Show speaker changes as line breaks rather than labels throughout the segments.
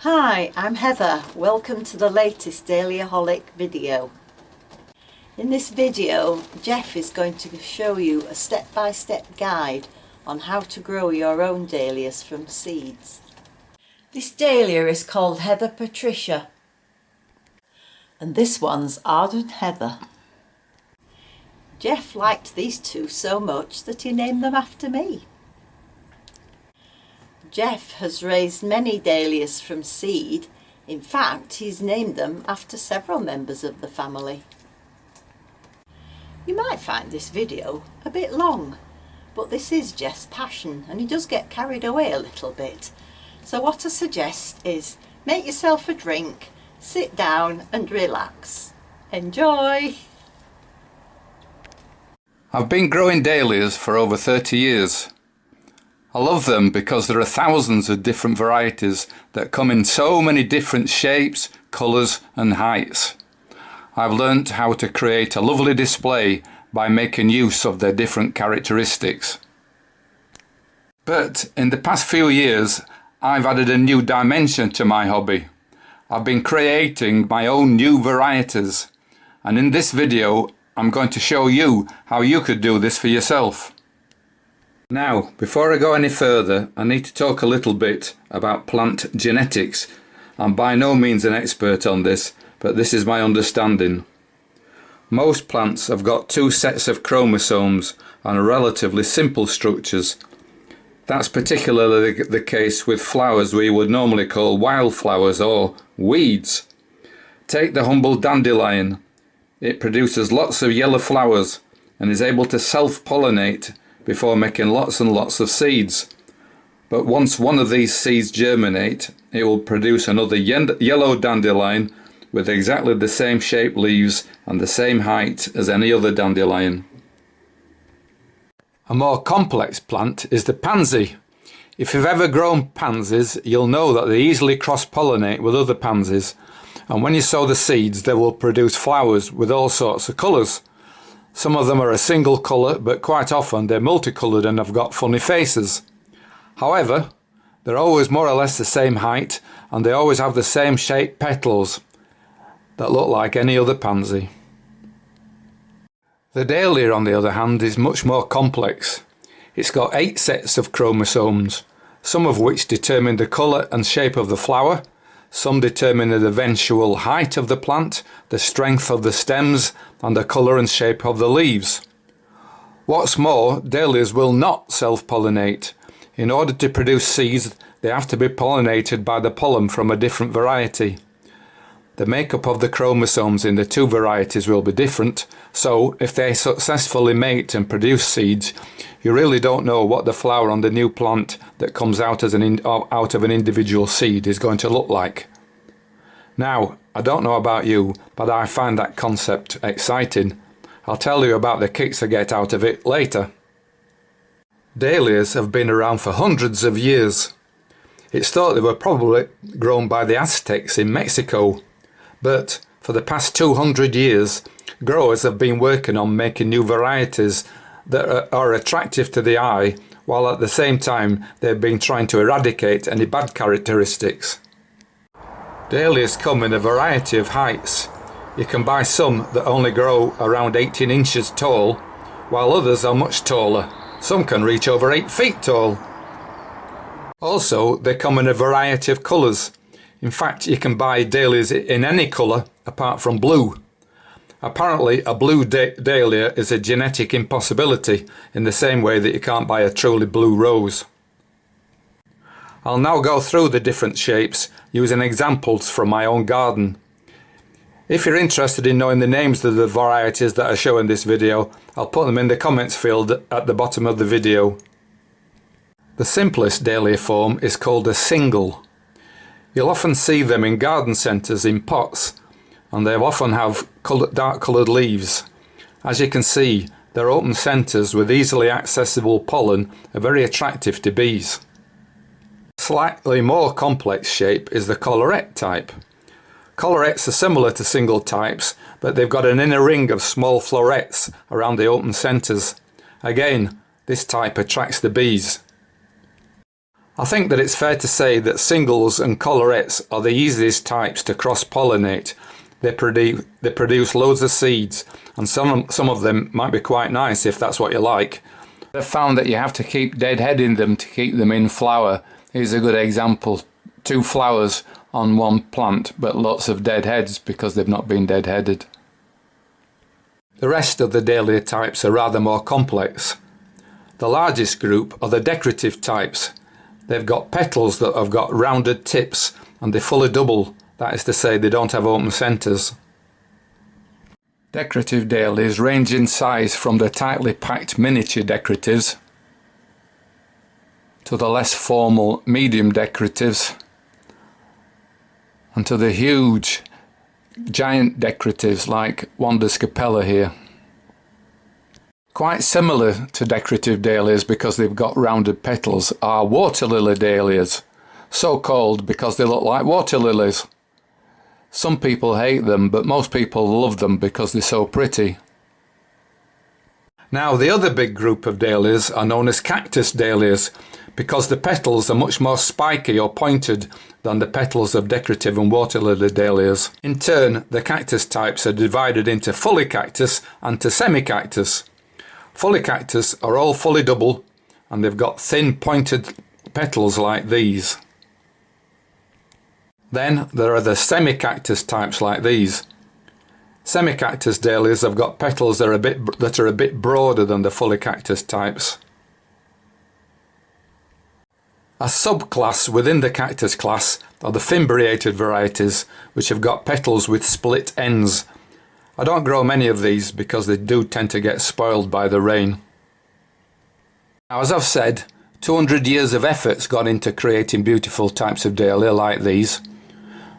Hi, I'm Heather. Welcome to the latest Dahliaholic video. In this video, Geoff is going to show you a step-by-step guide on how to grow your own dahlias from seeds. This dahlia is called Heather Patricia, and this one's Ardent Heather. Geoff liked these two so much that he named them after me. Geoff has raised many dahlias from seed. In fact, he's named them after several members of the family. You might find this video a bit long, but this is Geoff's passion and he does get carried away a little bit. So what I suggest is make yourself a drink, sit down and relax. Enjoy!
I've been growing dahlias for over 30 years. I love them because there are thousands of different varieties that come in so many different shapes, colours and heights. I've learnt how to create a lovely display by making use of their different characteristics. But in the past few years I've added a new dimension to my hobby. I've been creating my own new varieties, and in this video I'm going to show you how you could do this for yourself. Now, before I go any further, I need to talk a little bit about plant genetics. I'm by no means an expert on this, but this is my understanding. Most plants have got two sets of chromosomes and are relatively simple structures. That's particularly the case with flowers we would normally call wildflowers or weeds. Take the humble dandelion. It produces lots of yellow flowers and is able to self-pollinate before making lots and lots of seeds. But once one of these seeds germinate, it will produce another yellow dandelion with exactly the same shaped leaves and the same height as any other dandelion. A more complex plant is the pansy. If you've ever grown pansies, you'll know that they easily cross-pollinate with other pansies, and when you sow the seeds they will produce flowers with all sorts of colours. Some of them are a single colour, but quite often they're multicoloured and have got funny faces. However, they're always more or less the same height, and they always have the same shaped petals that look like any other pansy. The dahlia, on the other hand, is much more complex. It's got 8 sets of chromosomes, some of which determine the colour and shape of the flower. Some determine the eventual height of the plant, the strength of the stems and the colour and shape of the leaves. What's more, dahlias will not self-pollinate. In order to produce seeds, they have to be pollinated by the pollen from a different variety. The makeup of the chromosomes in the two varieties will be different, so if they successfully mate and produce seeds, you really don't know what the flower on the new plant that comes out of an individual seed is going to look like. Now, I don't know about you, but I find that concept exciting. I'll tell you about the kicks I get out of it later. Dahlias have been around for hundreds of years. It's thought they were probably grown by the Aztecs in Mexico, but for the past 200 years growers have been working on making new varieties that are attractive to the eye, while at the same time they've been trying to eradicate any bad characteristics. Dahlias come in a variety of heights. You can buy some that only grow around 18 inches tall, while others are much taller. Some can reach over 8 feet tall. Also, they come in a variety of colours. In fact, you can buy dahlias in any colour apart from blue. Apparently, a blue dahlia is a genetic impossibility, in the same way that you can't buy a truly blue rose. I'll now go through the different shapes using examples from my own garden. If you're interested in knowing the names of the varieties that I show in this video, I'll put them in the comments field at the bottom of the video. The simplest dahlia form is called a single. You'll often see them in garden centres in pots, and they often have dark coloured leaves. As you can see, their open centres with easily accessible pollen are very attractive to bees. Slightly more complex shape is the collarette type. Collarettes are similar to single types, but they've got an inner ring of small florets around the open centres. Again, this type attracts the bees. I think that it's fair to say that singles and collarettes are the easiest types to cross-pollinate. They produce loads of seeds, and some of them might be quite nice if that's what you like. I've found that you have to keep deadheading them to keep them in flower. Here's a good example. 2 flowers on one plant, but lots of dead heads because they've not been deadheaded. The rest of the dahlia types are rather more complex. The largest group are the decorative types. They've got petals that have got rounded tips and they're fully double, that is to say they don't have open centres. Decorative dahlias range in size from the tightly packed miniature decoratives to the less formal medium decoratives and to the huge giant decoratives like Wanda Scapella here. Quite similar to decorative dahlias because they've got rounded petals are water lily dahlias, so called because they look like water lilies. Some people hate them, but most people love them because they're so pretty. Now the other big group of dahlias are known as cactus dahlias because the petals are much more spiky or pointed than the petals of decorative and water lily dahlias. In turn, the cactus types are divided into fully cactus and to semi-cactus. Fully cactus are all fully double and they've got thin pointed petals like these. Then there are the semi-cactus types like these. Semi-cactus dahlias have got petals that are a bit broader than the fully cactus types. A subclass within the cactus class are the fimbriated varieties, which have got petals with split ends. I don't grow many of these because they do tend to get spoiled by the rain. Now, as I've said, 200 years of effort's gone into creating beautiful types of dahlia like these.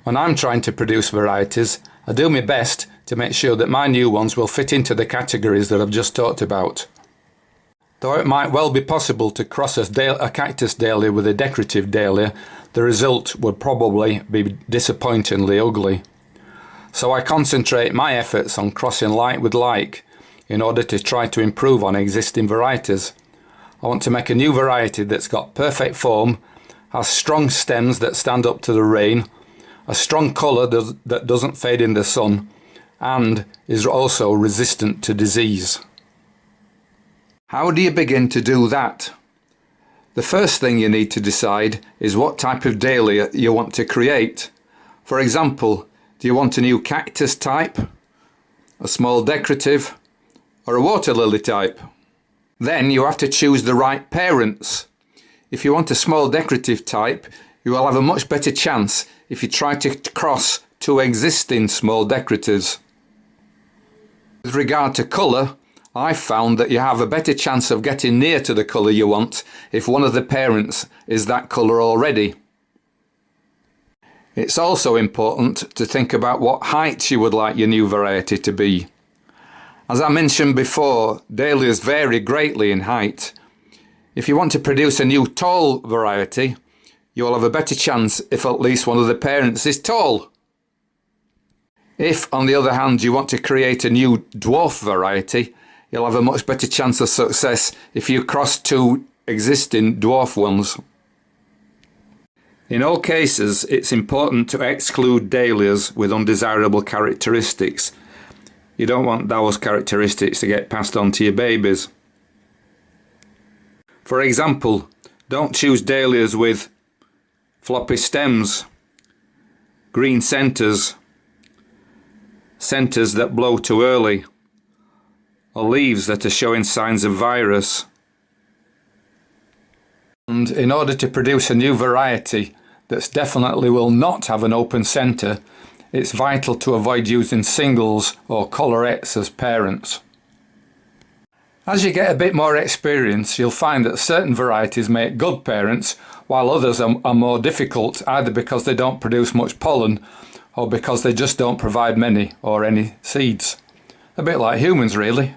When I'm trying to produce varieties, I do my best to make sure that my new ones will fit into the categories that I've just talked about. Though it might well be possible to cross a cactus dahlia with a decorative dahlia, the result would probably be disappointingly ugly. So I concentrate my efforts on crossing like with like in order to try to improve on existing varieties. I want to make a new variety that's got perfect form, has strong stems that stand up to the rain, a strong colour that doesn't fade in the sun, and is also resistant to disease. How do you begin to do that? The first thing you need to decide is what type of dahlia you want to create. For example, do you want a new cactus type, a small decorative, or a water lily type? Then you have to choose the right parents. If you want a small decorative type, you will have a much better chance if you try to cross 2 existing small decoratives. With regard to colour, I've found that you have a better chance of getting near to the colour you want if one of the parents is that colour already. It's also important to think about what height you would like your new variety to be. As I mentioned before, dahlias vary greatly in height. If you want to produce a new tall variety, you will have a better chance if at least one of the parents is tall. If, on the other hand, you want to create a new dwarf variety, you'll have a much better chance of success if you cross 2 existing dwarf ones. In all cases, it's important to exclude dahlias with undesirable characteristics. You don't want those characteristics to get passed on to your babies. For example, don't choose dahlias with floppy stems, green centres, centres that blow too early, or leaves that are showing signs of virus. And in order to produce a new variety that definitely will not have an open centre, it's vital to avoid using singles or collarettes as parents. As you get a bit more experience, you'll find that certain varieties make good parents, while others are more difficult, either because they don't produce much pollen or because they just don't provide many or any seeds. A bit like humans, really.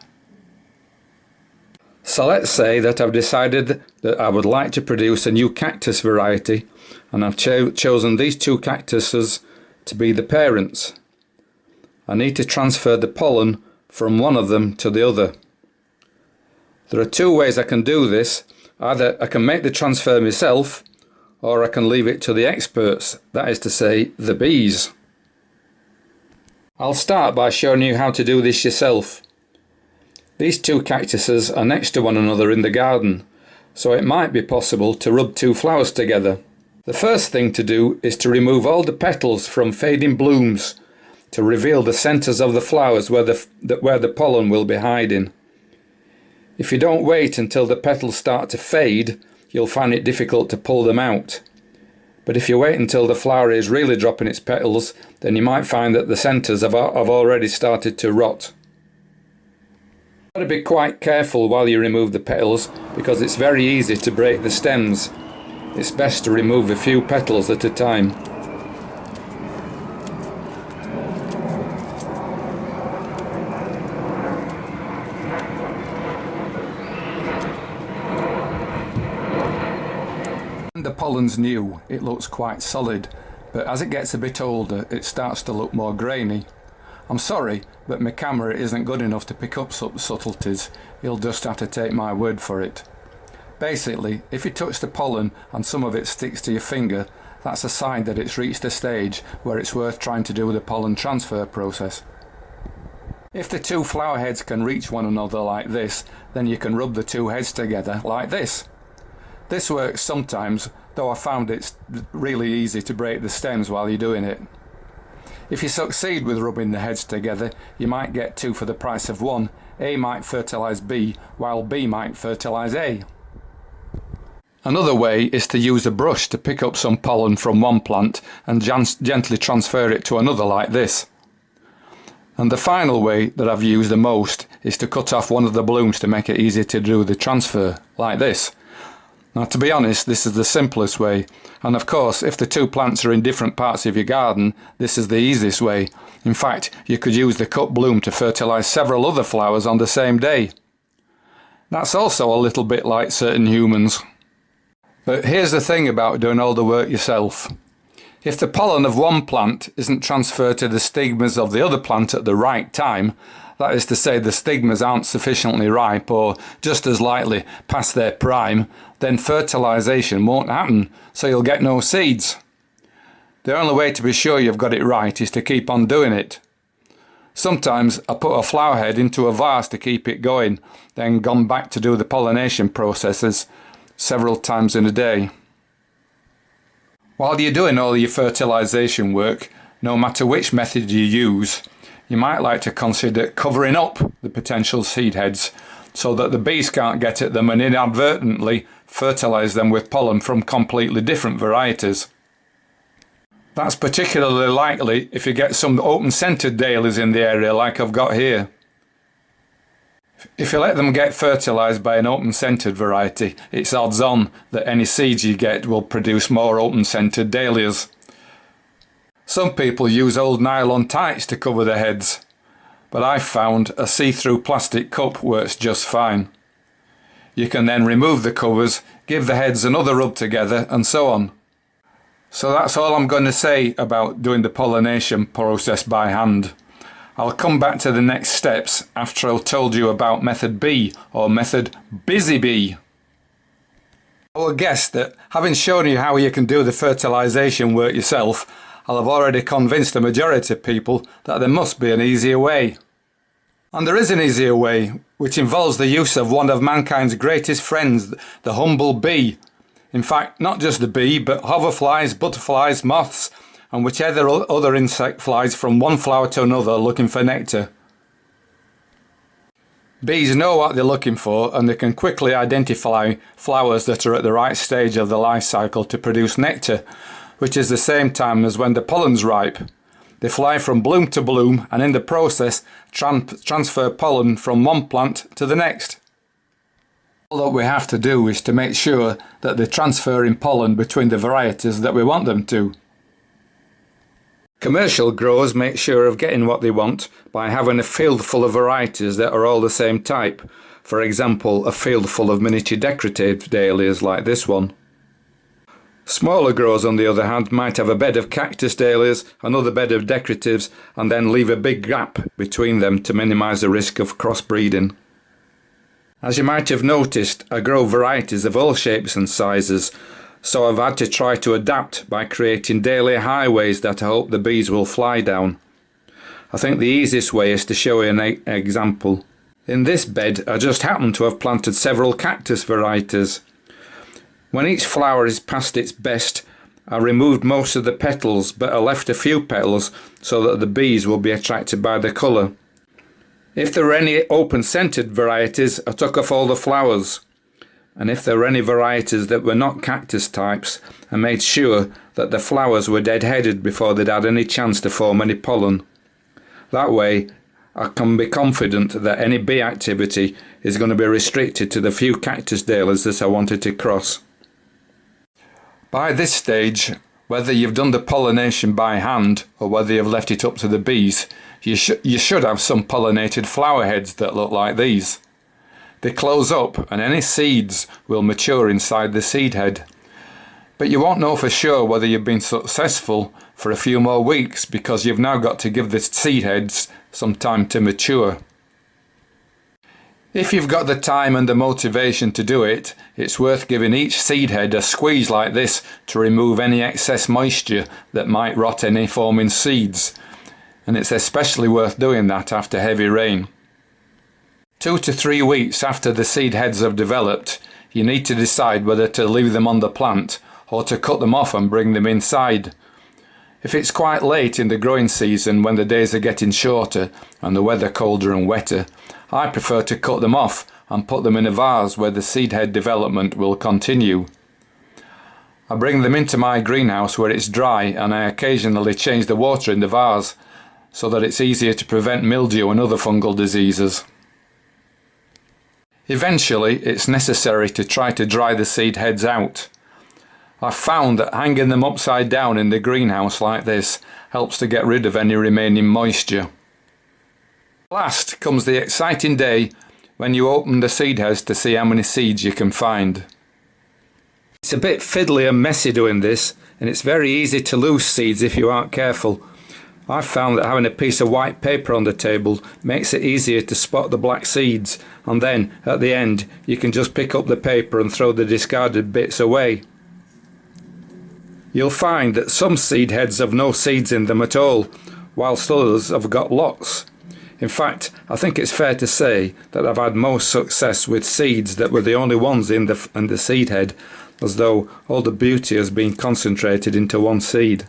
So let's say that I've decided that I would like to produce a new cactus variety, and I've chosen these 2 cactuses to be the parents. I need to transfer the pollen from one of them to the other. There are 2 ways I can do this. Either I can make the transfer myself, or I can leave it to the experts, that is to say, the bees. I'll start by showing you how to do this yourself. These two cactuses are next to one another in the garden, so it might be possible to rub two flowers together. The first thing to do is to remove all the petals from fading blooms to reveal the centres of the flowers where the pollen will be hiding. If you don't wait until the petals start to fade, you'll find it difficult to pull them out. But if you wait until the flower is really dropping its petals, then you might find that the centres have already started to rot. You've got to be quite careful while you remove the petals, because it's very easy to break the stems. It's best to remove a few petals at a time. When the pollen's new, it looks quite solid, but as it gets a bit older, it starts to look more grainy. I'm sorry, but my camera isn't good enough to pick up such subtleties. You'll just have to take my word for it. Basically, if you touch the pollen and some of it sticks to your finger, that's a sign that it's reached a stage where it's worth trying to do the pollen transfer process. If the two flower heads can reach one another like this, then you can rub the two heads together like this. This works sometimes, though I found it's really easy to break the stems while you're doing it. If you succeed with rubbing the heads together, you might get two for the price of one. A might fertilise B, while B might fertilise A. Another way is to use a brush to pick up some pollen from one plant and gently transfer it to another like this. And the final way that I've used the most is to cut off one of the blooms to make it easier to do the transfer, like this. Now, to be honest, this is the simplest way, and of course if the two plants are in different parts of your garden, this is the easiest way. In fact, you could use the cut bloom to fertilise several other flowers on the same day. That's also a little bit like certain humans. But here's the thing about doing all the work yourself. If the pollen of one plant isn't transferred to the stigmas of the other plant at the right time, that is to say the stigmas aren't sufficiently ripe or just as lightly past their prime, then fertilisation won't happen, so you'll get no seeds. The only way to be sure you've got it right is to keep on doing it. Sometimes I put a flower head into a vase to keep it going, then gone back to do the pollination processes several times in a day. While you're doing all your fertilisation work, no matter which method you use, you might like to consider covering up the potential seed heads so that the bees can't get at them and inadvertently fertilise them with pollen from completely different varieties. That's particularly likely if you get some open-centred dahlias in the area like I've got here. If you let them get fertilised by an open-centred variety, it's odds on that any seeds you get will produce more open-centred dahlias. Some people use old nylon tights to cover their heads, but I've found a see-through plastic cup works just fine. You can then remove the covers, give the heads another rub together, and so on. So that's all I'm going to say about doing the pollination process by hand. I'll come back to the next steps after I've told you about method B, or method busy bee. I will guess that having shown you how you can do the fertilisation work yourself, I'll have already convinced the majority of people that there must be an easier way. And there is an easier way, which involves the use of one of mankind's greatest friends, the humble bee. In fact, not just the bee, but hoverflies, butterflies, moths, and whichever other insect flies from one flower to another looking for nectar. Bees know what they're looking for, and they can quickly identify flowers that are at the right stage of the life cycle to produce nectar, which is the same time as when the pollen's ripe. They fly from bloom to bloom and in the process transfer pollen from one plant to the next. All that we have to do is to make sure that they're transferring pollen between the varieties that we want them to. Commercial growers make sure of getting what they want by having a field full of varieties that are all the same type. For example, a field full of miniature decorative dahlias like this one. Smaller growers, on the other hand, might have a bed of cactus dahlias, another bed of decoratives, and then leave a big gap between them to minimise the risk of crossbreeding. As you might have noticed, I grow varieties of all shapes and sizes, so I've had to try to adapt by creating dahlia highways that I hope the bees will fly down. I think the easiest way is to show you an example. In this bed I just happen to have planted several cactus varieties. When each flower is past its best, I removed most of the petals, but I left a few petals so that the bees will be attracted by the colour. If there were any open-scented varieties, I took off all the flowers. And if there were any varieties that were not cactus types, I made sure that the flowers were dead-headed before they'd had any chance to form any pollen. That way, I can be confident that any bee activity is going to be restricted to the few cactus dahlias that I wanted to cross. By this stage, whether you've done the pollination by hand or whether you've left it up to the bees, you should have some pollinated flower heads that look like these. They close up and any seeds will mature inside the seed head. But you won't know for sure whether you've been successful for a few more weeks because you've now got to give the seed heads some time to mature. If you've got the time and the motivation to do it, it's worth giving each seed head a squeeze like this to remove any excess moisture that might rot any forming seeds. And it's especially worth doing that after heavy rain. 2 to 3 weeks after the seed heads have developed, you need to decide whether to leave them on the plant or to cut them off and bring them inside. If it's quite late in the growing season when the days are getting shorter and the weather colder and wetter, I prefer to cut them off and put them in a vase where the seed head development will continue. I bring them into my greenhouse where it's dry and I occasionally change the water in the vase so that it's easier to prevent mildew and other fungal diseases. Eventually, it's necessary to try to dry the seed heads out. I've found that hanging them upside down in the greenhouse like this helps to get rid of any remaining moisture. Last comes the exciting day when you open the seed heads to see how many seeds you can find. It's a bit fiddly and messy doing this, and it's very easy to lose seeds if you aren't careful. I've found that having a piece of white paper on the table makes it easier to spot the black seeds, and then at the end you can just pick up the paper and throw the discarded bits away. You'll find that some seed heads have no seeds in them at all, whilst others have got lots. In fact, I think it's fair to say that I've had most success with seeds that were the only ones in the seed head, as though all the beauty has been concentrated into one seed.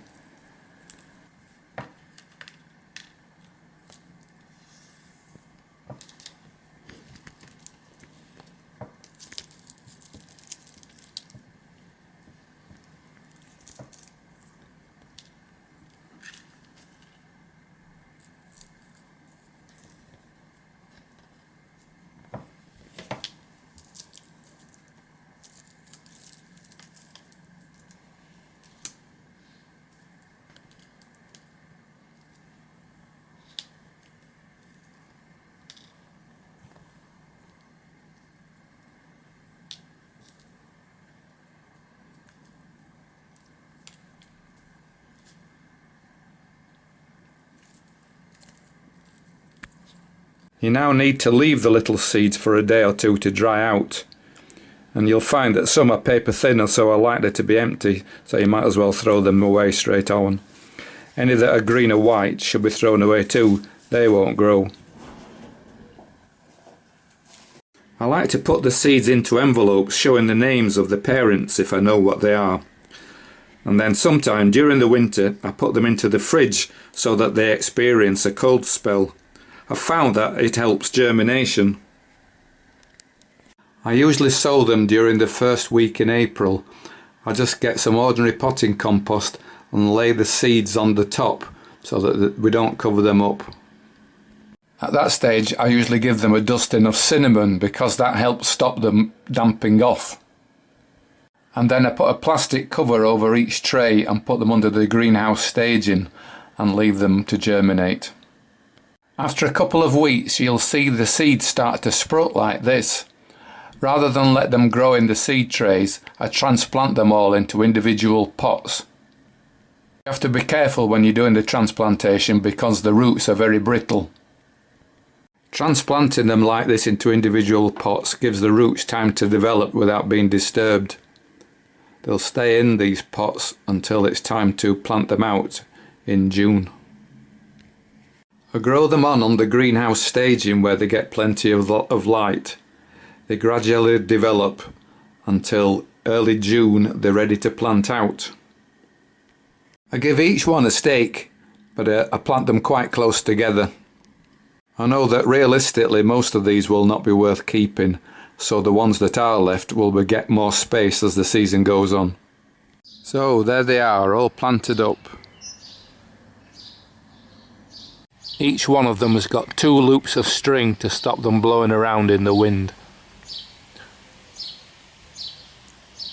You now need to leave the little seeds for a day or two to dry out, and you'll find that some are paper thin and so are likely to be empty, so you might as well throw them away straight on. Any that are green or white should be thrown away too, they won't grow. I like to put the seeds into envelopes showing the names of the parents if I know what they are. And then sometime during the winter I put them into the fridge so that they experience a cold spell. I've found that it helps germination. I usually sow them during the first week in April. I just get some ordinary potting compost and lay the seeds on the top so that we don't cover them up. At that stage I usually give them a dusting of cinnamon because that helps stop them damping off. And then I put a plastic cover over each tray and put them under the greenhouse staging and leave them to germinate. After a couple of weeks you'll see the seeds start to sprout like this. Rather than let them grow in the seed trays, I transplant them all into individual pots. You have to be careful when you're doing the transplantation because the roots are very brittle. Transplanting them like this into individual pots gives the roots time to develop without being disturbed. They'll stay in these pots until it's time to plant them out in June. I grow them on the greenhouse staging where they get plenty of light. They gradually develop until early June they're ready to plant out. I give each one a stake, but I plant them quite close together. I know that realistically most of these will not be worth keeping, so the ones that are left will get more space as the season goes on. So there they are, all planted up. Each one of them has got 2 loops of string to stop them blowing around in the wind.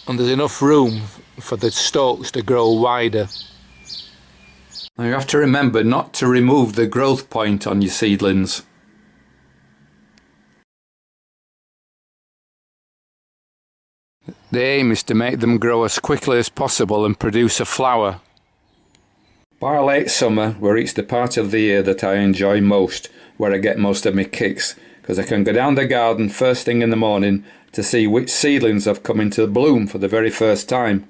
And there's enough room for the stalks to grow wider. Now you have to remember not to remove the growth point on your seedlings. The aim is to make them grow as quickly as possible and produce a flower. By late summer we reach the part of the year that I enjoy most, where I get most of my kicks, because I can go down the garden first thing in the morning to see which seedlings have come into bloom for the very first time.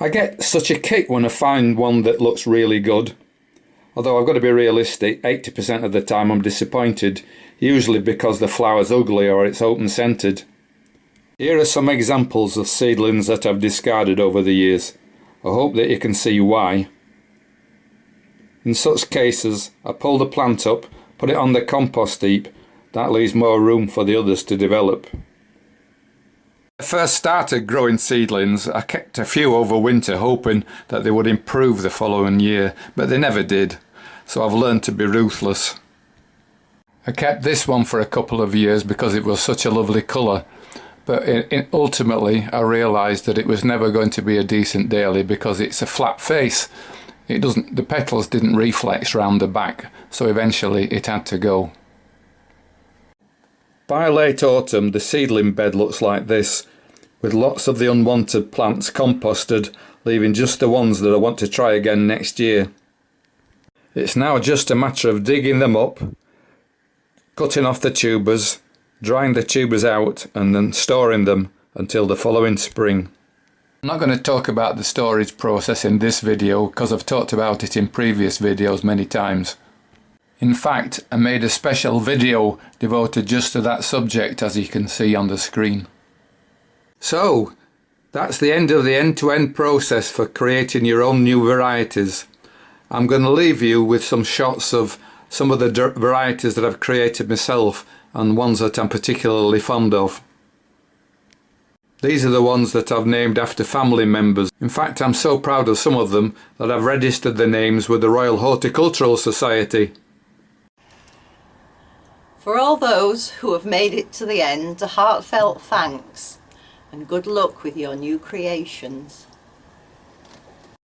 I get such a kick when I find one that looks really good. Although I've got to be realistic, 80% of the time I'm disappointed, usually because the flower's ugly or it's open-scented. Here are some examples of seedlings that I've discarded over the years. I hope that you can see why. In such cases, I pull the plant up, put it on the compost heap. That leaves more room for the others to develop. When I first started growing seedlings, I kept a few over winter hoping that they would improve the following year, but they never did, so I've learned to be ruthless. I kept this one for a couple of years because it was such a lovely colour, but ultimately I realised that it was never going to be a decent dahlia because it's a flat face. The petals didn't reflex round the back, so eventually it had to go. By late autumn the seedling bed looks like this, with lots of the unwanted plants composted, leaving just the ones that I want to try again next year. It's now just a matter of digging them up, cutting off the tubers, drying the tubers out and then storing them until the following spring. I'm not going to talk about the storage process in this video because I've talked about it in previous videos many times. In fact, I made a special video devoted just to that subject, as you can see on the screen. So, that's the end of the end-to-end process for creating your own new varieties. I'm going to leave you with some shots of some of the varieties that I've created myself and ones that I'm particularly fond of. These are the ones that I've named after family members. In fact, I'm so proud of some of them that I've registered their names with the Royal Horticultural Society.
For all those who have made it to the end, a heartfelt thanks and good luck with your new creations.